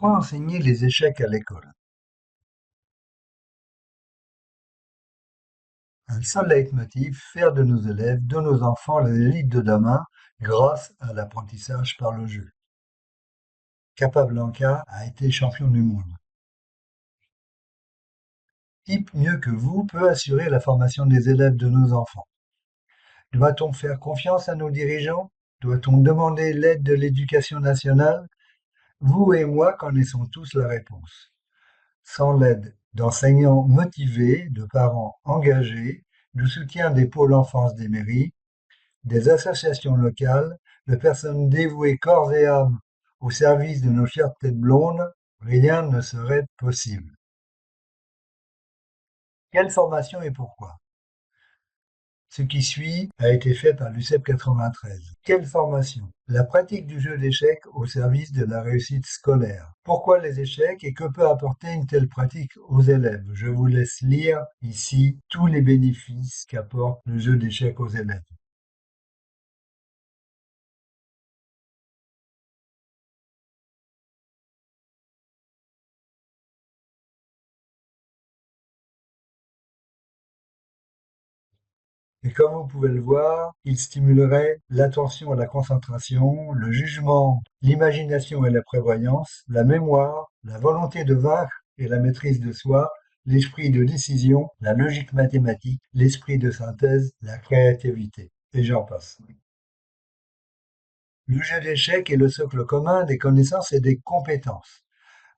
Pourquoi enseigner les échecs à l'école? Un seul leitmotiv, faire de nos élèves, de nos enfants, les élites de demain grâce à l'apprentissage par le jeu. Capablanca a été champion du monde. Qui mieux que vous peut assurer la formation des élèves de nos enfants? Doit-on faire confiance à nos dirigeants? Doit-on demander l'aide de l'éducation nationale? Vous et moi connaissons tous la réponse. Sans l'aide d'enseignants motivés, de parents engagés, du soutien des pôles enfance des mairies, des associations locales, de personnes dévouées corps et âme au service de nos chères têtes blondes, rien ne serait possible. Quelle formation et pourquoi? Ce qui suit a été fait par l'UCEP 93. Quelle formation? La pratique du jeu d'échecs au service de la réussite scolaire. Pourquoi les échecs et que peut apporter une telle pratique aux élèves? Je vous laisse lire ici tous les bénéfices qu'apporte le jeu d'échecs aux élèves. Et comme vous pouvez le voir, il stimulerait l'attention et la concentration, le jugement, l'imagination et la prévoyance, la mémoire, la volonté de vaincre et la maîtrise de soi, l'esprit de décision, la logique mathématique, l'esprit de synthèse, la créativité. Et j'en passe. Le jeu d'échecs est le socle commun des connaissances et des compétences.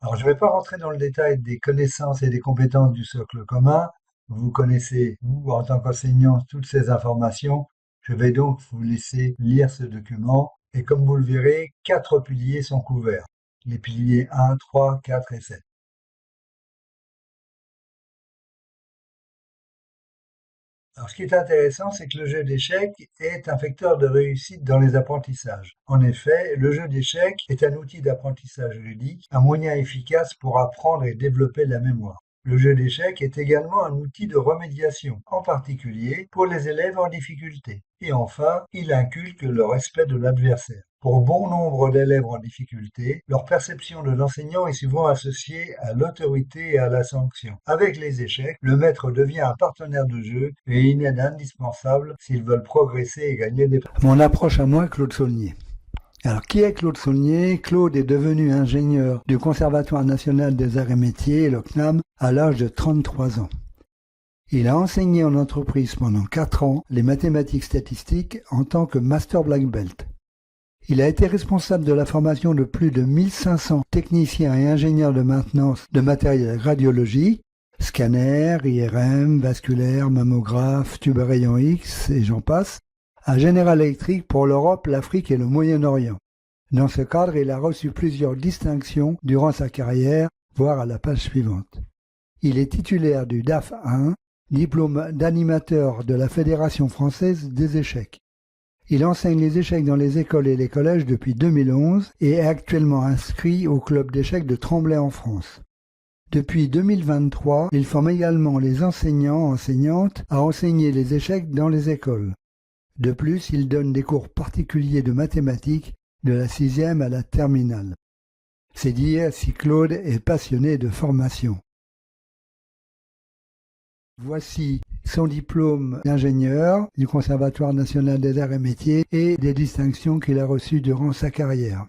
Alors, je ne vais pas rentrer dans le détail des connaissances et des compétences du socle commun. Vous connaissez, vous, en tant qu'enseignant, toutes ces informations. Je vais donc vous laisser lire ce document. Et comme vous le verrez, 4 piliers sont couverts. Les piliers 1, 3, 4 et 7. Alors, ce qui est intéressant, c'est que le jeu d'échecs est un facteur de réussite dans les apprentissages. En effet, le jeu d'échecs est un outil d'apprentissage ludique, un moyen efficace pour apprendre et développer la mémoire. Le jeu d'échecs est également un outil de remédiation, en particulier pour les élèves en difficulté. Et enfin, il inculque le respect de l'adversaire. Pour bon nombre d'élèves en difficulté, leur perception de l'enseignant est souvent associée à l'autorité et à la sanction. Avec les échecs, le maître devient un partenaire de jeu et une aide indispensable s'ils veulent progresser et gagner des... Mon approche à moi, Claude Saulnier. Alors, qui est Claude Saulnier? Claude est devenu ingénieur du Conservatoire national des arts et métiers, le CNAM, à l'âge de 33 ans. Il a enseigné en entreprise pendant 4 ans les mathématiques statistiques en tant que Master Black Belt. Il a été responsable de la formation de plus de 1500 techniciens et ingénieurs de maintenance de matériel radiologique, scanners, IRM, vasculaire, mammographe, tube à rayon X et j'en passe, à General Electric pour l'Europe, l'Afrique et le Moyen-Orient. Dans ce cadre, il a reçu plusieurs distinctions durant sa carrière, voire à la page suivante. Il est titulaire du DAF 1, diplôme d'animateur de la Fédération française des échecs. Il enseigne les échecs dans les écoles et les collèges depuis 2011 et est actuellement inscrit au club d'échecs de Tremblay en France. Depuis 2023, il forme également les enseignants-enseignantes à enseigner les échecs dans les écoles. De plus, il donne des cours particuliers de mathématiques de la 6e à la terminale. C'est dire si Claude est passionné de formation. Voici son diplôme d'ingénieur du Conservatoire national des arts et métiers et des distinctions qu'il a reçues durant sa carrière.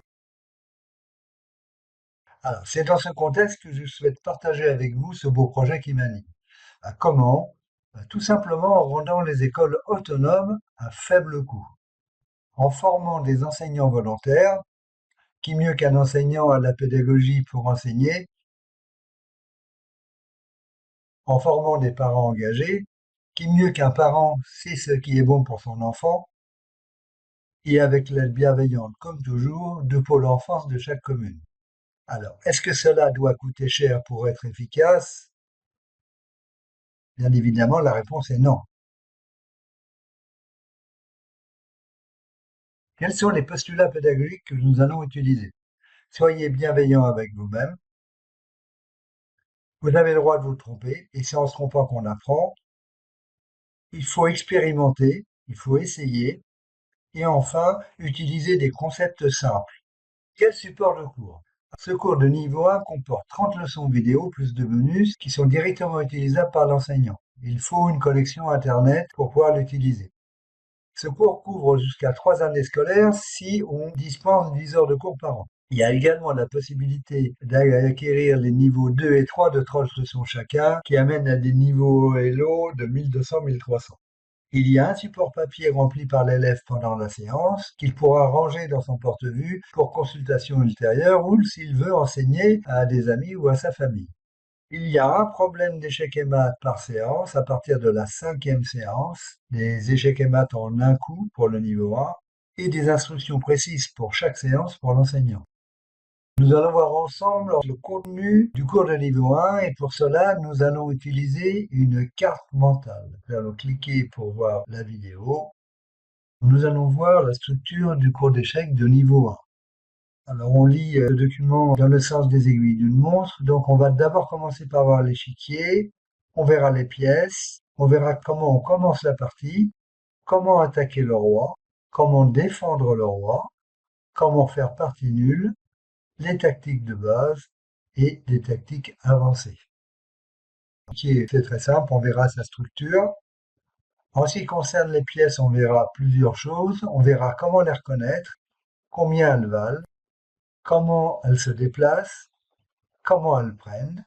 Alors, c'est dans ce contexte que je souhaite partager avec vous ce beau projet qui m'anime. Comment? Tout simplement en rendant les écoles autonomes à faible coût, en formant des enseignants volontaires, qui mieux qu'un enseignant à la pédagogie pour enseigner, en formant des parents engagés, qui mieux qu'un parent sait ce qui est bon pour son enfant, et avec l'aide bienveillante, comme toujours, de Pôle enfance de chaque commune. Alors, est-ce que cela doit coûter cher pour être efficace? Bien évidemment, la réponse est non. Quels sont les postulats pédagogiques que nous allons utiliser? Soyez bienveillant avec vous-même. Vous avez le droit de vous tromper, et c'est en se trompant qu'on apprend. Il faut expérimenter, il faut essayer, et enfin, utiliser des concepts simples. Quel support de cours? Ce cours de niveau 1 comporte 30 leçons vidéo plus de bonus qui sont directement utilisables par l'enseignant. Il faut une connexion Internet pour pouvoir l'utiliser. Ce cours couvre jusqu'à 3 années scolaires si on dispense 10 heures de cours par an. Il y a également la possibilité d'acquérir les niveaux 2 et 3 de 30 leçons chacun, qui amènent à des niveaux Elo de 1200-1300. Il y a un support papier rempli par l'élève pendant la séance, qu'il pourra ranger dans son porte-vue pour consultation ultérieure ou s'il veut enseigner à des amis ou à sa famille. Il y a un problème d'échec et maths par séance à partir de la 5e séance, des échecs et maths en un coup pour le niveau 1 et des instructions précises pour chaque séance pour l'enseignant. Nous allons voir ensemble le contenu du cours de niveau 1 et pour cela, nous allons utiliser une carte mentale. Nous allons cliquer pour voir la vidéo. Nous allons voir la structure du cours d'échecs de niveau 1. Alors on lit le document dans le sens des aiguilles d'une montre. Donc on va d'abord commencer par voir l'échiquier. On verra les pièces. On verra comment on commence la partie, comment attaquer le roi, comment défendre le roi, comment faire partie nulle, les tactiques de base et des tactiques avancées. C'est très simple, on verra sa structure. En ce qui concerne les pièces, on verra plusieurs choses. On verra comment les reconnaître, combien elles valent, comment elles se déplacent, comment elles prennent,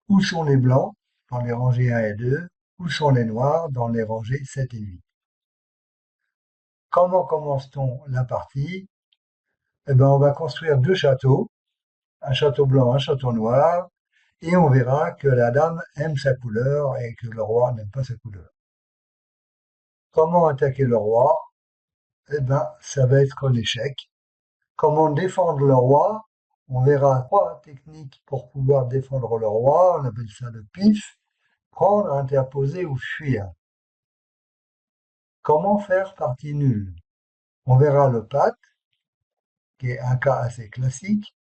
où sont les blancs dans les rangées 1 et 2, où sont les noirs dans les rangées 7 et 8. Comment commence-t-on la partie? Eh ben, on va construire deux châteaux, un château blanc, un château noir, et on verra que la dame aime sa couleur et que le roi n'aime pas sa couleur. Comment attaquer le roi? Eh ben, ça va être l'échec. Comment défendre le roi? On verra trois techniques pour pouvoir défendre le roi. On appelle ça le pif. Prendre, interposer ou fuir. Comment faire partie nulle? On verra le pat, qui est un cas assez classique.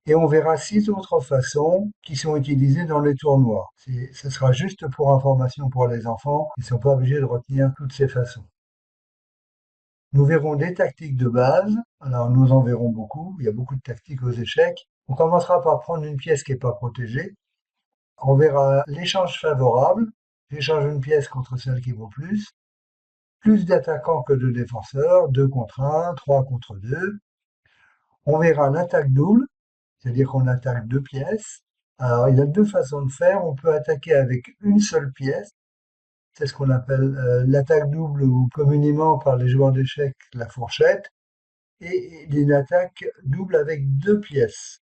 Et on verra 6 autres façons qui sont utilisées dans les tournois. Ce sera juste pour information pour les enfants. Ils ne sont pas obligés de retenir toutes ces façons. Nous verrons des tactiques de base. Alors, nous en verrons beaucoup. Il y a beaucoup de tactiques aux échecs. On commencera par prendre une pièce qui n'est pas protégée. On verra l'échange favorable. J'échange une pièce contre celle qui vaut plus. Plus d'attaquants que de défenseurs. 2 contre 1, 3 contre 2. On verra l'attaque double, c'est-à-dire qu'on attaque deux pièces. Alors, il y a deux façons de faire. On peut attaquer avec une seule pièce. C'est ce qu'on appelle l'attaque double ou communément par les joueurs d'échecs la fourchette. Et une attaque double avec deux pièces.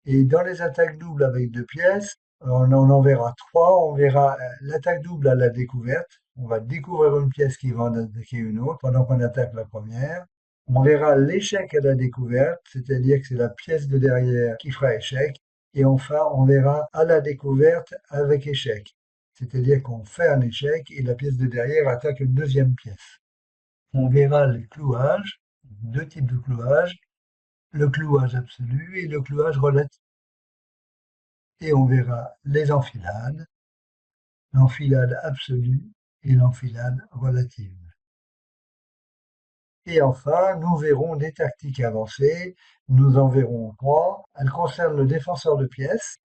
Et dans les attaques doubles avec deux pièces, on en verra trois. On verra l'attaque double à la découverte. On va découvrir une pièce qui va en attaquer une autre pendant qu'on attaque la première. On verra l'échec à la découverte, c'est-à-dire que c'est la pièce de derrière qui fera échec. Et enfin, on verra à la découverte avec échec, c'est-à-dire qu'on fait un échec et la pièce de derrière attaque une deuxième pièce. On verra le clouage, deux types de clouage, le clouage absolu et le clouage relatif. Et on verra les enfilades, l'enfilade absolue et l'enfilade relative. Et enfin, nous verrons des tactiques avancées. Nous en verrons trois. Elles concernent le défenseur de pièces.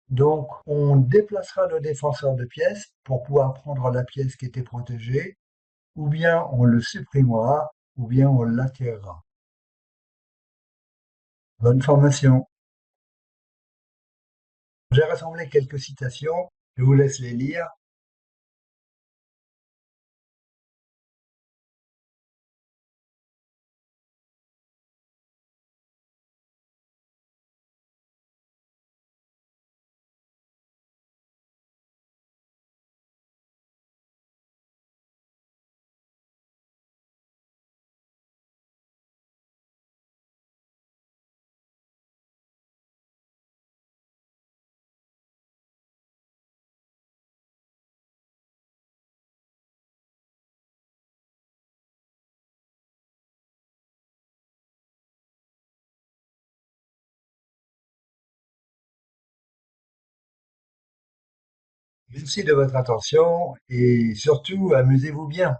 Donc, on déplacera le défenseur de pièces pour pouvoir prendre la pièce qui était protégée, ou bien on le supprimera, ou bien on l'attirera. Bonne formation. J'ai rassemblé quelques citations. Je vous laisse les lire. Merci de votre attention et surtout amusez-vous bien.